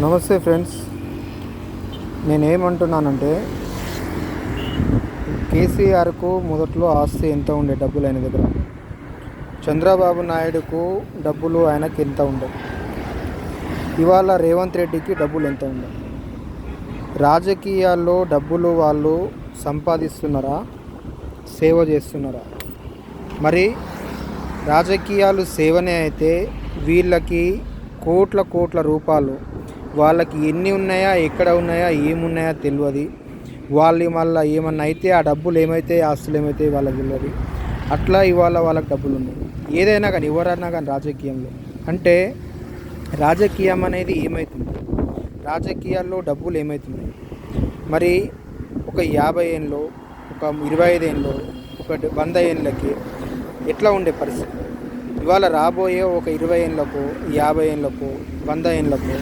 నమస్తే ఫ్రెండ్స్, నేనేమంటున్నానంటే కేసీఆర్కు మొదట్లో ఆస్తి ఎంత ఉండే డబ్బులు ఆయన దగ్గర, చంద్రబాబు నాయుడుకు డబ్బులు ఆయనకి ఎంత ఉండే, ఇవాళ రేవంత్ రెడ్డికి డబ్బులు ఎంత ఉండే. రాజకీయాల్లో డబ్బులు వాళ్ళు సంపాదిస్తున్నారా, సేవ చేస్తున్నారా? మరి రాజకీయాలు సేవనే అయితే వీళ్ళకి కోట్ల రూపాయలు వాళ్ళకి ఎన్ని ఉన్నాయా, ఎక్కడ ఉన్నాయా, ఏమున్నాయా తెలియదు. వాళ్ళు మళ్ళీ ఏమన్నా అయితే ఆ డబ్బులు ఏమైతే, ఆస్తులు ఏమైతే వాళ్ళకి తెలియదు. అట్లా ఇవాళ వాళ్ళకి డబ్బులు ఉన్నాయి. ఏదైనా కానీ, ఎవరన్నా కానీ రాజకీయంలో అంటే రాజకీయం అనేది ఏమవుతుంది, రాజకీయాల్లో డబ్బులు ఏమవుతున్నాయి. మరి ఒక 50 ఏళ్ళలో, ఒక 25 ఏళ్ళలో, ఒక 100 ఏళ్ళకి ఎట్లా ఉండే పరిస్థితి, ఇవాళ రాబోయే ఒక 20 ఏళ్ళకు, 50 ఏళ్ళకు, 100 ఏళ్ళకు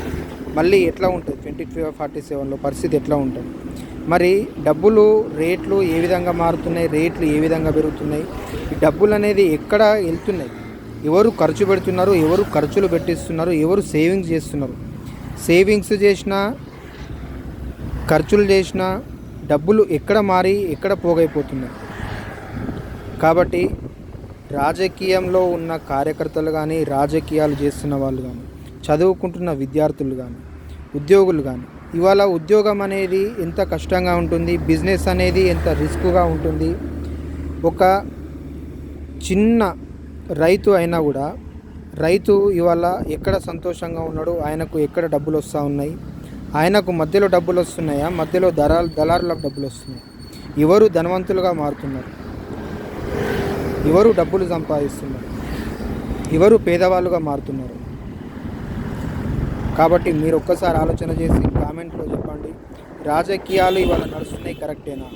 మళ్ళీ ఎట్లా ఉంటుంది, 2047లో పరిస్థితి ఎట్లా ఉంటుంది. మరి డబ్బులు రేట్లు ఏ విధంగా మారుతున్నాయి, రేట్లు ఏ విధంగా పెరుగుతున్నాయి, ఈ డబ్బులు అనేది ఎక్కడ వెళ్తున్నాయి, ఎవరు ఖర్చు పెడుతున్నారు, ఎవరు ఖర్చులు పెట్టిస్తున్నారు, ఎవరు సేవింగ్స్ చేస్తున్నారు. సేవింగ్స్ చేసినా, ఖర్చులు చేసినా డబ్బులు ఎక్కడ మారి ఎక్కడ పోగైపోతున్నాయి. కాబట్టి రాజకీయంలో ఉన్న కార్యకర్తలు కానీ, రాజకీయాలు చేస్తున్న వాళ్ళు కానీ, చదువుకుంటున్న విద్యార్థులు కానీ, ఉద్యోగులు కానీ, ఇవాళ ఉద్యోగం అనేది ఎంత కష్టంగా ఉంటుంది, బిజినెస్ అనేది ఎంత రిస్క్గా ఉంటుంది. ఒక చిన్న రైతు అయినా కూడా, రైతు ఇవాళ ఎక్కడ సంతోషంగా ఉన్నాడు, ఆయనకు ఎక్కడ డబ్బులు వస్తూ ఉన్నాయి, ఆయనకు మధ్యలో డబ్బులు వస్తున్నాయా, మధ్యలో దళారులకు డబ్బులు వస్తున్నాయి, ఎవరు ధనవంతులుగా మారుతున్నారు, ఎవరు డబ్బులు సంపాదిస్తున్నారు, ఎవరు పేదవాళ్ళుగా మారుతున్నారు. కాబట్టి మీరు ఒక్కసారి ఆలోచన చేసి కామెంట్లో చెప్పండి, రాజకీయాలు ఇవాళ నడుస్తున్నాయి కరెక్టేనా?